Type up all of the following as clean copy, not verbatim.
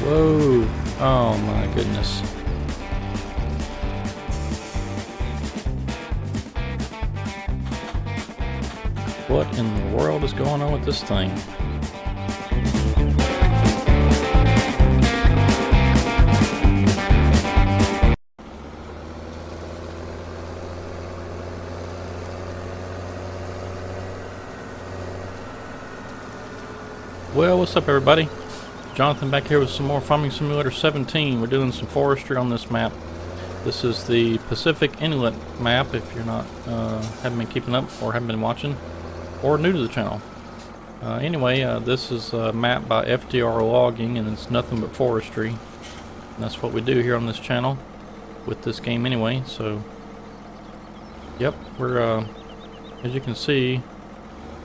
Whoa. Oh my goodness. What in the world is going on with this thing? Well, what's up everybody? Jonathan back here with some more Farming Simulator 17. We're doing some forestry on this map. This is the Pacific Inlet map if you're not haven't been keeping up or haven't been watching or new to the channel. Anyway, this is a map by FDR Logging and it's nothing but forestry. And that's what we do here on this channel with this game anyway. So yep, we're as you can see,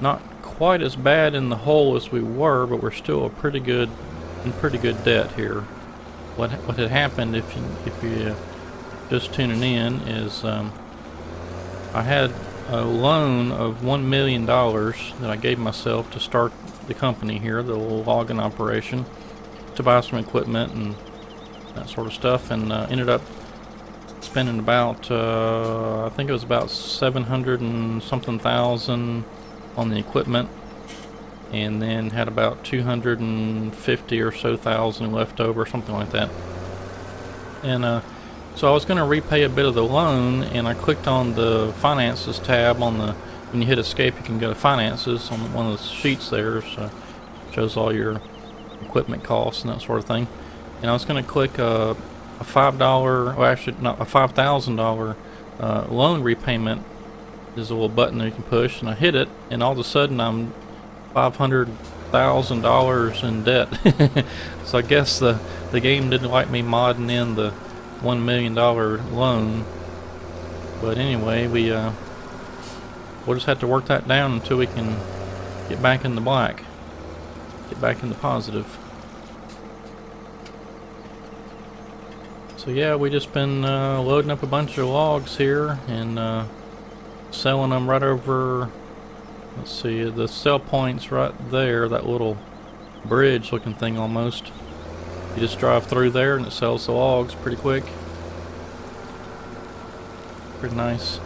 not quite as bad in the hole as we were, but we're still in pretty good debt here. What had happened, if you just tuning in, is I had a loan of $1 million that I gave myself to start the company here, the little logging operation, to buy some equipment and that sort of stuff, and ended up spending about I think it was about 700 and something thousand on the equipment, and then had about 250 or so thousand left over, something like that. And so I was going to repay a bit of the loan, and I clicked on the finances tab on the, when you hit escape you can go to finances on one of the sheets there, so it shows all your equipment costs and that sort of thing. And I was going to click a $5, well actually not, a $5,000 loan repayment. There's a little button that you can push, and I hit it, and all of a sudden I'm $500,000 in debt. So I guess the game didn't like me modding in the $1 million loan. But anyway, we'll just have to work that down until we can get back in the black, get back in the positive. So yeah, we just been loading up a bunch of logs here and selling them right over, let's see, the sell point's right there, that little bridge looking thing almost. You just drive through there and it sells the logs pretty quick. Pretty nice.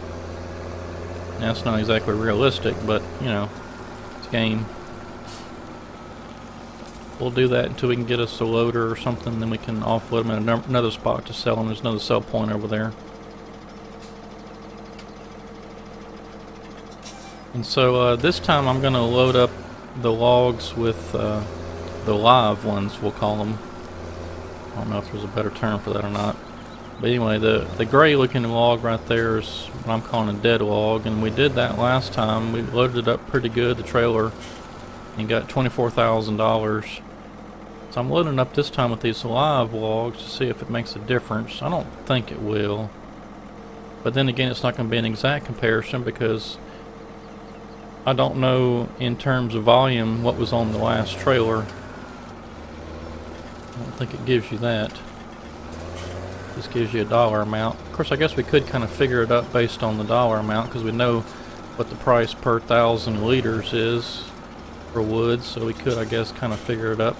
Now it's not exactly realistic, but you know, it's a game. We'll do that until we can get us a loader or something, then we can offload them at another spot to sell them. There's another sell point over there. And so this time I'm going to load up the logs with the live ones, we'll call them. I don't know if there's a better term for that or not. But anyway, the gray looking log right there is what I'm calling a dead log, and we did that last time. We loaded it up pretty good, the trailer, and got $24,000. So I'm loading up this time with these live logs to see if it makes a difference. I don't think it will. But then again, it's not going to be an exact comparison because I don't know in terms of volume what was on the last trailer. I don't think it gives you that. It just gives you a dollar amount. Of course, I guess we could kind of figure it up based on the dollar amount because we know what the price per 1,000 liters is for wood, so we could, I guess, kind of figure it up.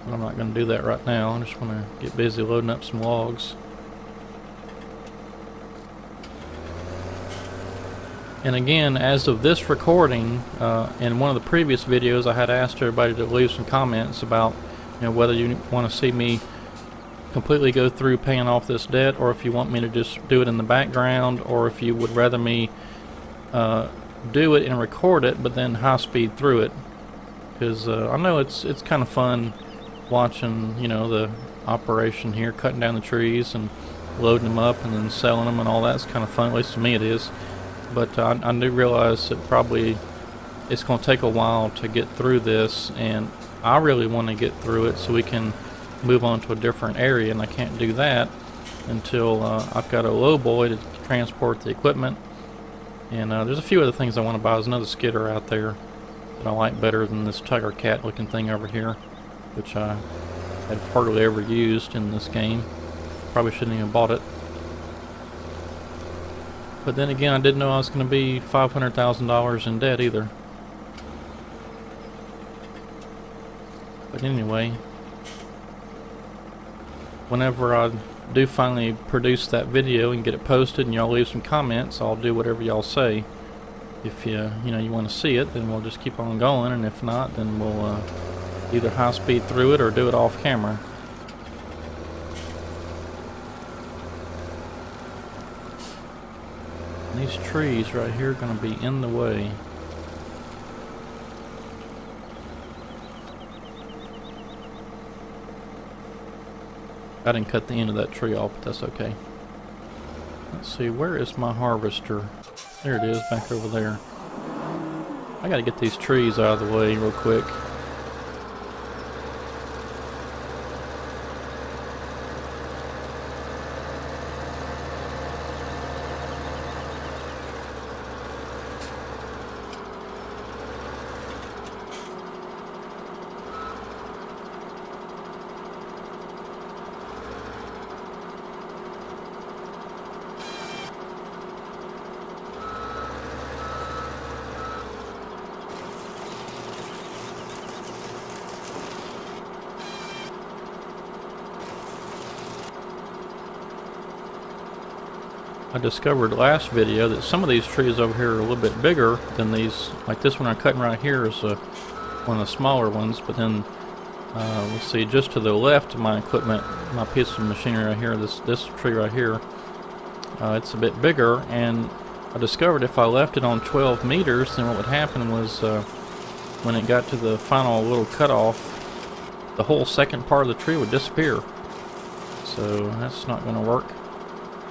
But I'm not going to do that right now. I just want to get busy loading up some logs. And again, as of this recording, in one of the previous videos I had asked everybody to leave some comments about, you know, whether you want to see me completely go through paying off this debt, or if you want me to just do it in the background, or if you would rather me do it and record it but then high speed through it. Because I know it's kind of fun watching, you know, the operation here, cutting down the trees and loading them up and then selling them and all that's kind of fun, at least to me it is. But I do realize that probably it's going to take a while to get through this, and I really want to get through it so we can move on to a different area, and I can't do that until I've got a lowboy to transport the equipment. And there's a few other things I want to buy. There's another skidder out there that I like better than this tiger cat looking thing over here, which I have hardly ever used in this game. Probably shouldn't even bought it. But then again, I didn't know I was going to be $500,000 in debt either. But anyway, whenever I do finally produce that video and get it posted and y'all leave some comments, I'll do whatever y'all say. If you want to see it, then we'll just keep on going, and if not, then we'll either high speed through it or do it off camera. And these trees right here are going to be in the way. I didn't cut the end of that tree off, but that's okay. Let's see, where is my harvester? There it is, back over there. I gotta get these trees out of the way real quick. I discovered last video that some of these trees over here are a little bit bigger than these. Like this one I'm cutting right here is one of the smaller ones, but then let's see, just to the left of my equipment, my piece of machinery right here, this tree right here, it's a bit bigger, and I discovered if I left it on 12 meters, then what would happen was when it got to the final little cutoff, the whole second part of the tree would disappear. So that's not going to work.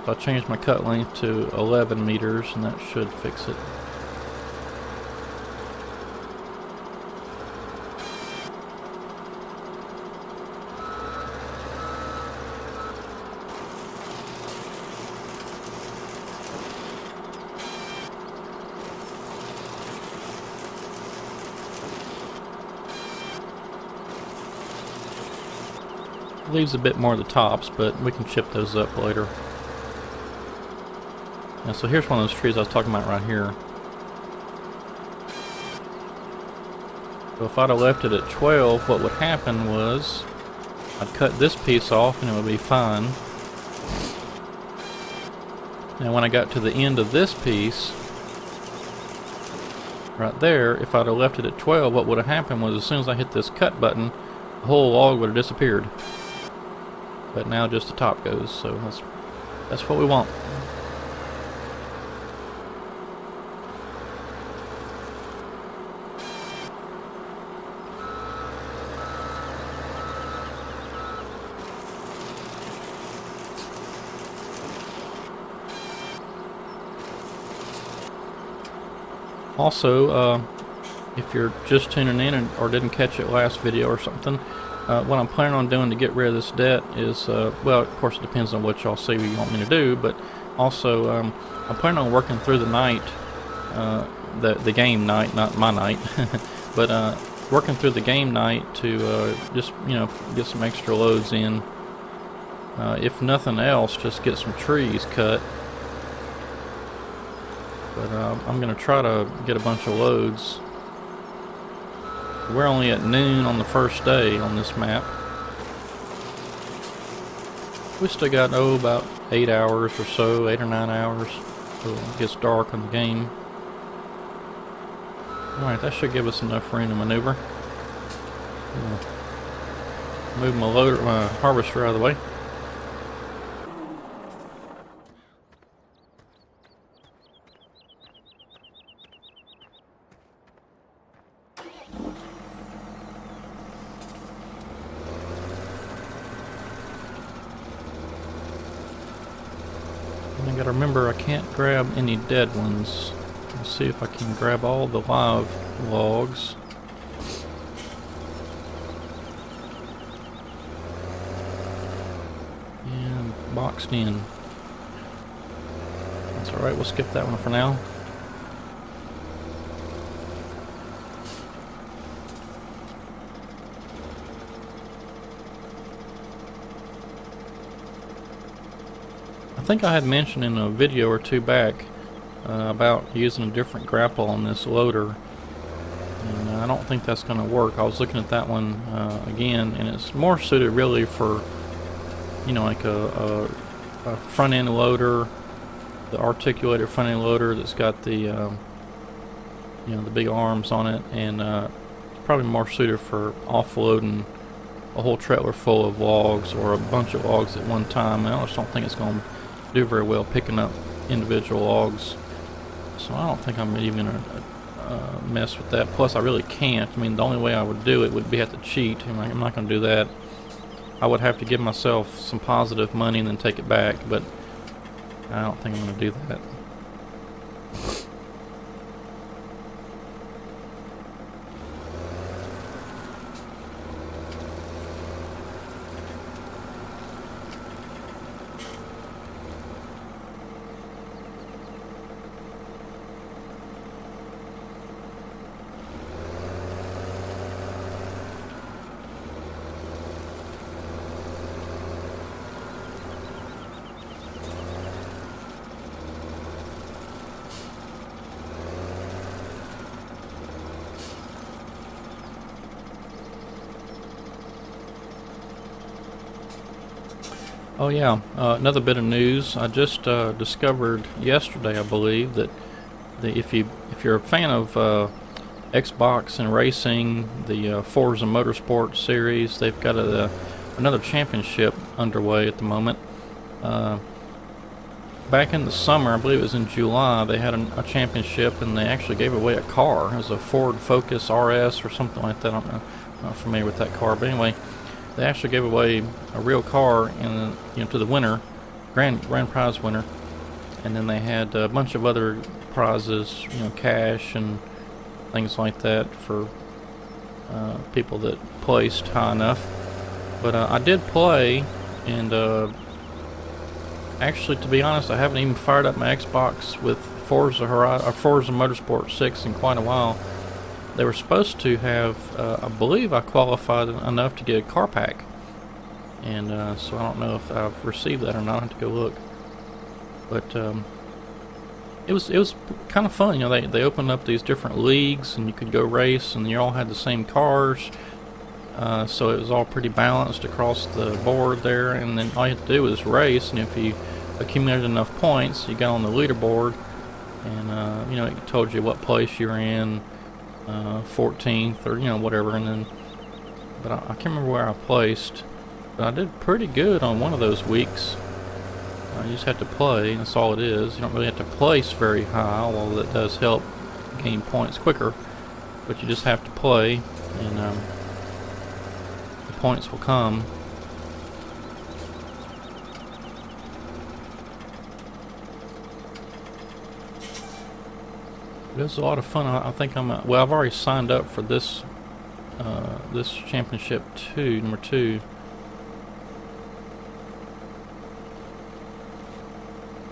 I changed my cut length to 11 meters, and that should fix it. Leaves a bit more of the tops, but we can chip those up later. And so here's one of those trees I was talking about right here. So if I'd have left it at 12, what would happen was I'd cut this piece off and it would be fine. Now when I got to the end of this piece, right there, if I'd have left it at 12, what would have happened was as soon as I hit this cut button, the whole log would have disappeared. But now just the top goes, so that's what we want. Also, if you're just tuning in or didn't catch it last video or something, what I'm planning on doing to get rid of this debt is, well, of course it depends on what y'all say you want me to do, but also I'm planning on working through the night, the game night, not my night, but working through the game night to just, get some extra loads in. If nothing else, just get some trees cut. But I'm going to try to get a bunch of loads. We're only at noon on the first day on this map. We still got, about 8 hours or so, 8 or 9 hours, till it gets dark on the game. Alright, that should give us enough room to maneuver. Move my harvester out of the way. I gotta remember I can't grab any dead ones. Let's see if I can grab all the live logs. And boxed in. That's alright, we'll skip that one for now. I think I had mentioned in a video or two back about using a different grapple on this loader. and I don't think that's going to work. I was looking at that one again, and it's more suited really for, you know, like a front end loader, the articulated front end loader that's got the you know, the big arms on it, and it's probably more suited for offloading a whole trailer full of logs or a bunch of logs at one time. I just don't think it's going to do very well picking up individual logs, so I don't think I'm even going to mess with that. Plus, I really can't. I mean, the only way I would do it would be have to cheat, and I'm not going to do that. I would have to give myself some positive money and then take it back, but I don't think I'm going to do that. Oh yeah, another bit of news. I just discovered yesterday, I believe, that if you're a fan of Xbox and racing, the Forza Motorsport series, they've got another championship underway at the moment. Back in the summer, I believe it was in July, they had a championship, and they actually gave away a car. It was a Ford Focus RS or something like that. I'm not familiar with that car, but anyway, they actually gave away a real car to the winner, grand prize winner, and then they had a bunch of other prizes, cash and things like that for people that placed high enough. But I did play, and actually, to be honest, I haven't even fired up my Xbox with Forza Motorsport 6 in quite a while. They were supposed to have, I believe I qualified enough to get a car pack. And so I don't know if I've received that or not. I have to go look. But it was kind of fun. They opened up these different leagues, and you could go race, and you all had the same cars. So it was all pretty balanced across the board there. And then all you had to do was race, and if you accumulated enough points, you got on the leaderboard, and it told you what place you were in. 14th or whatever, and then but I can't remember where I placed, but I did pretty good on one of those weeks. You just have to play, and that's all it is. You don't really have to place very high, although that does help gain points quicker, but you just have to play, and the points will come. It was a lot of fun. I think I've already signed up for this this championship number 2.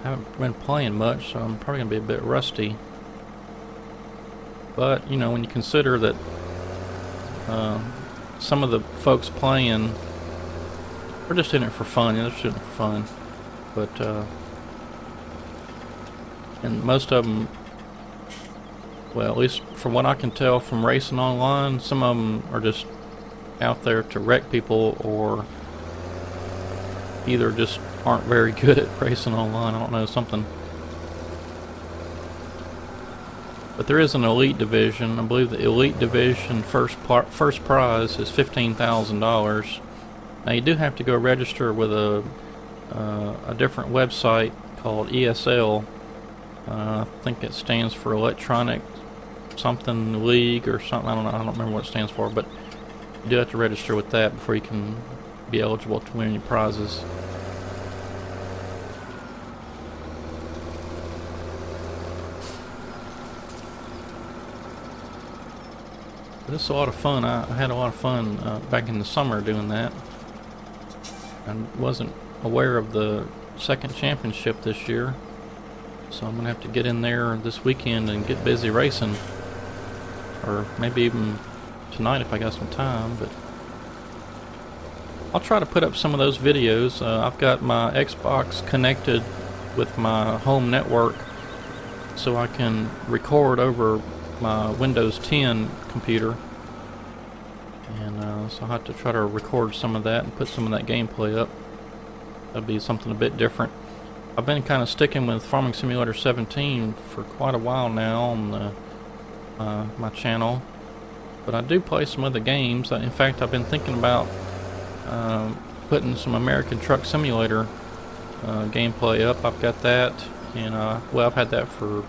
I haven't been playing much, so I'm probably gonna be a bit rusty. But when you consider that some of the folks playing are just in it for fun, they're just in it for fun. But and most of them. Well, at least from what I can tell from racing online, some of them are just out there to wreck people, or either just aren't very good at racing online. I don't know, something. But there is an elite division. I believe the elite division first prize is $15,000. Now you do have to go register with a different website called ESL. I think it stands for Electronic something League or something. I don't know. I don't remember what it stands for, but you do have to register with that before you can be eligible to win any prizes. But it's a lot of fun. I had a lot of fun back in the summer doing that. I wasn't aware of the second championship this year, so I'm going to have to get in there this weekend and get busy racing. Or maybe even tonight if I got some time, but I'll try to put up some of those videos. I've got my Xbox connected with my home network, so I can record over my Windows 10 computer, and so I'll have to try to record some of that and put some of that gameplay up. That'll be something a bit different. I've been kind of sticking with Farming Simulator 17 for quite a while now on my channel, but I do play some other games. In fact, I've been thinking about putting some American Truck Simulator gameplay up. I've got that, and well, I've had that for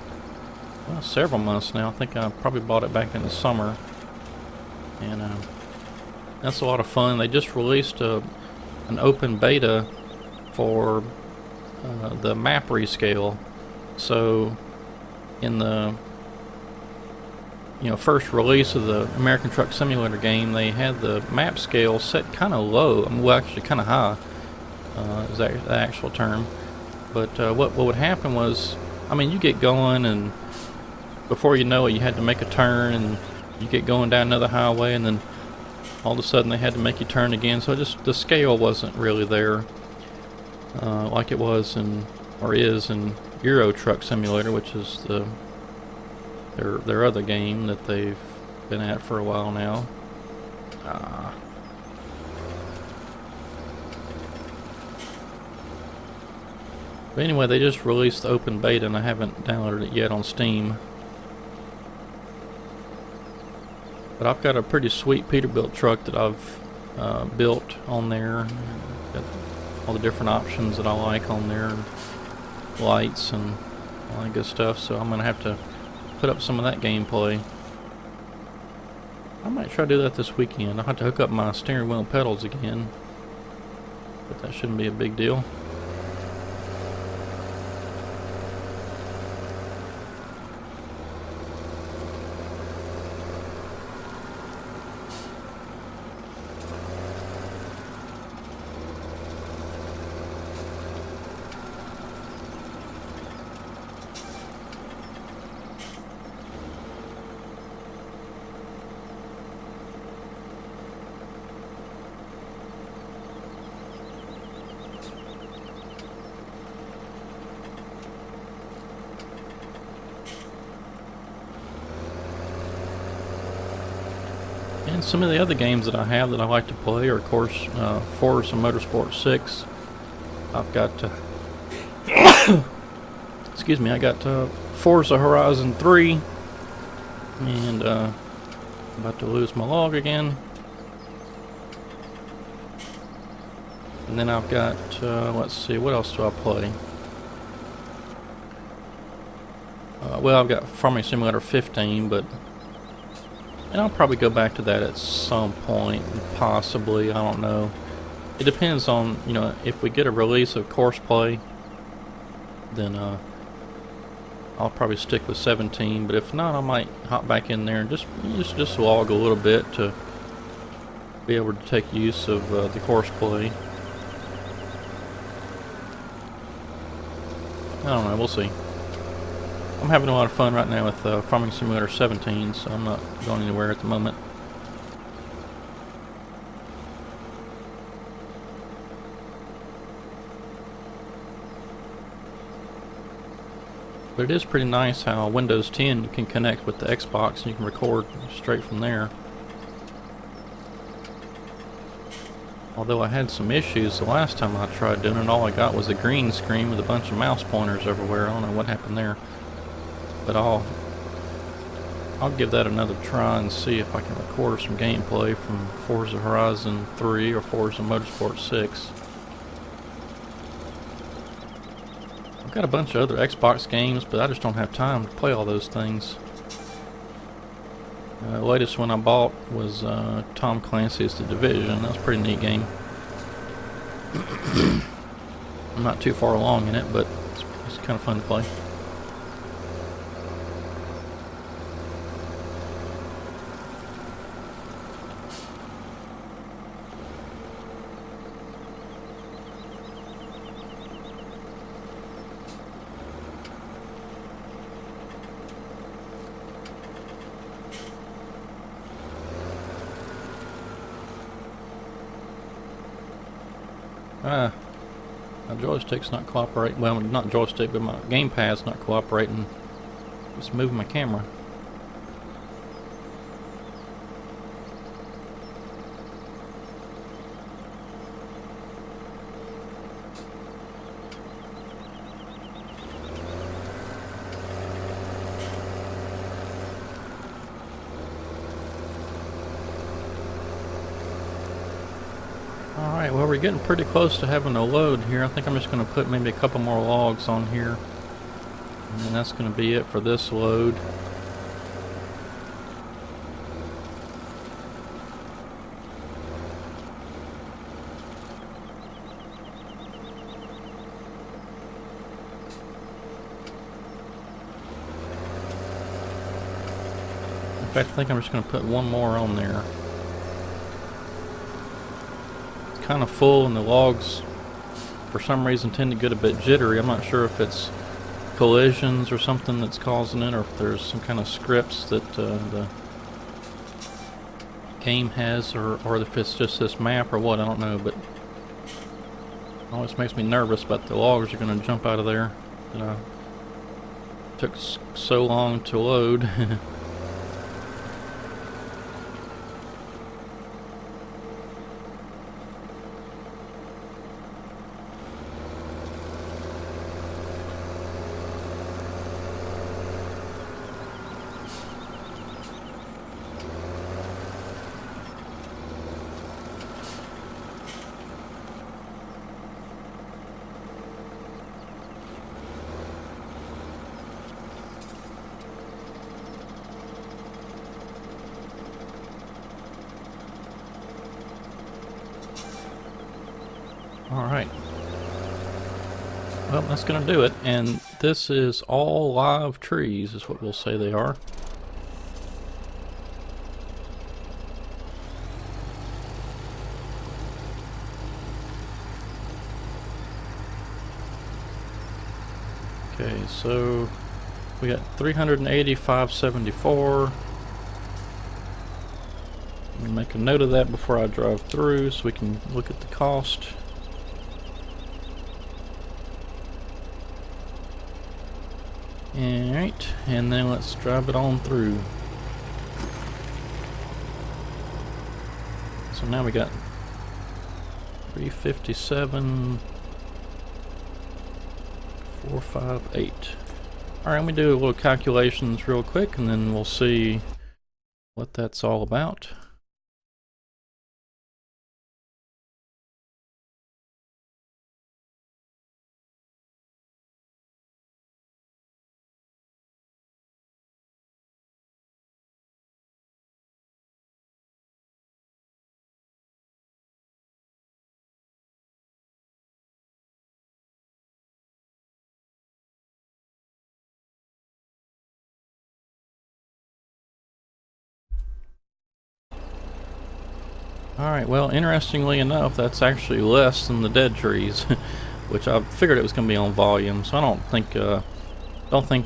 several months now. I think I probably bought it back in the summer, and that's a lot of fun. They just released an open beta for the map rescale. So in the first release of the American Truck Simulator game, they had the map scale set kind of low. Well, actually kind of high is the actual term. But what would happen was, you get going, and before you know it, you had to make a turn, and you get going down another highway, and then all of a sudden they had to make you turn again. So the scale wasn't really there like it was is in Euro Truck Simulator, which is their other game that they've been at for a while now. But anyway, they just released the open beta, and I haven't downloaded it yet on Steam. But I've got a pretty sweet Peterbilt truck that I've built on there. Got all the different options that I like on there, lights and all that good stuff. So I'm going to have to put up some of that gameplay. I might try to do that this weekend. I'll have to hook up my steering wheel and pedals again, but that shouldn't be a big deal. And some of the other games that I have that I like to play are, of course, Forza Motorsport 6. I've got excuse me, I got Forza Horizon 3, and about to lose my log again. And then I've got let's see, what else do I play? Well, I've got Farming Simulator 15, and I'll probably go back to that at some point, possibly. I don't know. It depends on, if we get a release of Course Play, then I'll probably stick with 17. But if not, I might hop back in there and just log a little bit to be able to take use of the Course Play. I don't know. We'll see. I'm having a lot of fun right now with Farming Simulator 17, so I'm not going anywhere at the moment. But it is pretty nice how Windows 10 can connect with the Xbox, and you can record straight from there. Although I had some issues the last time I tried doing it, all I got was a green screen with a bunch of mouse pointers everywhere. I don't know what happened there. But I'll give that another try and see if I can record some gameplay from Forza Horizon 3 or Forza Motorsport 6. I've got a bunch of other Xbox games, but I just don't have time to play all those things. The latest one I bought was Tom Clancy's The Division. That's a pretty neat game. I'm not too far along in it, but it's kind of fun to play. My joystick's not cooperating. Well, not joystick, but my gamepad's not cooperating. It's moving my camera. Alright, well we're getting pretty close to having a load here. I think I'm just going to put maybe a couple more logs on here. And then that's going to be it for this load. In fact, I think I'm just going to put one more on there. It's kind of full and the logs for some reason tend to get a bit jittery. I'm not sure if it's collisions or something that's causing it, or if there's some kind of scripts that the game has, or if it's just this map or what, I don't know, but it always makes me nervous about the logs are going to jump out of there that took so long to load. Alright. Well, that's going to do it. And this is all live trees, is what we'll say they are. Okay, so we got 385.74. Let me make a note of that before I drive through so we can look at the cost. Alright, and then let's drive it on through. So now we got 357, 458. Alright, let me do a little calculations real quick and then we'll see what that's all about. Alright, well, interestingly enough, that's actually less than the dead trees, which I figured it was going to be on volume, so I don't think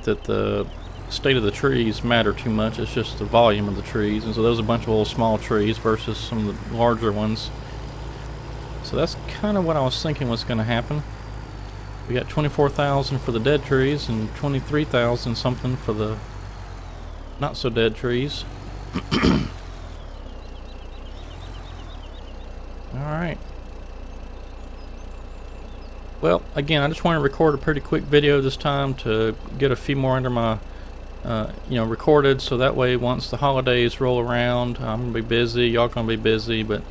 that the state of the trees matter too much. It's just the volume of the trees, and so there's a bunch of little small trees versus some of the larger ones. So that's kind of what I was thinking was going to happen. We got 24,000 for the dead trees and 23,000 something for the not so dead trees. Alright. Well, again, I just want to record a pretty quick video this time to get a few more under my, recorded, so that way once the holidays roll around, I'm going to be busy, y'all going to be busy, but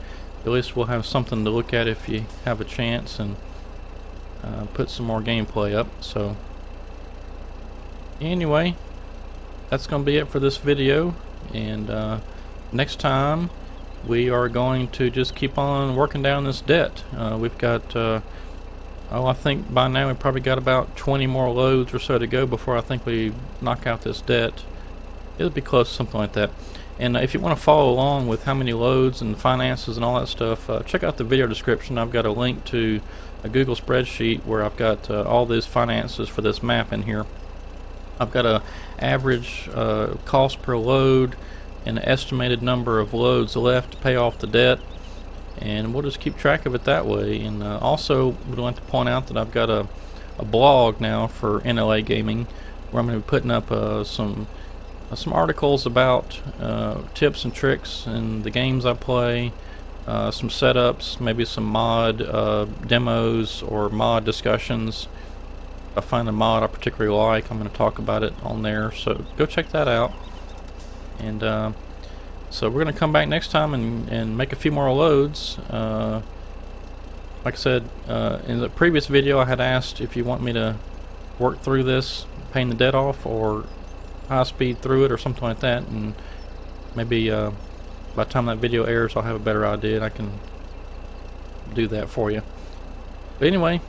at least we'll have something to look at if you have a chance, and put some more gameplay up. So, anyway, that's going to be it for this video, and next time we are going to just keep on working down this debt. We've got, I think by now we've probably got about 20 more loads or so to go before I think we knock out this debt. It'll be close to something like that. And if you want to follow along with how many loads and finances and all that stuff, check out the video description. I've got a link to a Google spreadsheet where I've got all these finances for this map in here. I've got a average cost per load, an estimated number of loads left to pay off the debt, and we'll just keep track of it that way. And also would like to point out that I've got a blog now for NLA Gaming where I'm going to be putting up some articles about tips and tricks in the games I play, some setups, maybe some mod demos or mod discussions. If I find a mod I particularly like, I'm going to talk about it on there, so go check that out. And so we're going to come back next time and make a few more loads. like I said, in the previous video I had asked if you want me to work through this, paying the dead off, or high speed through it, or something like that, and maybe by the time that video airs I'll have a better idea and I can do that for you. But anyway,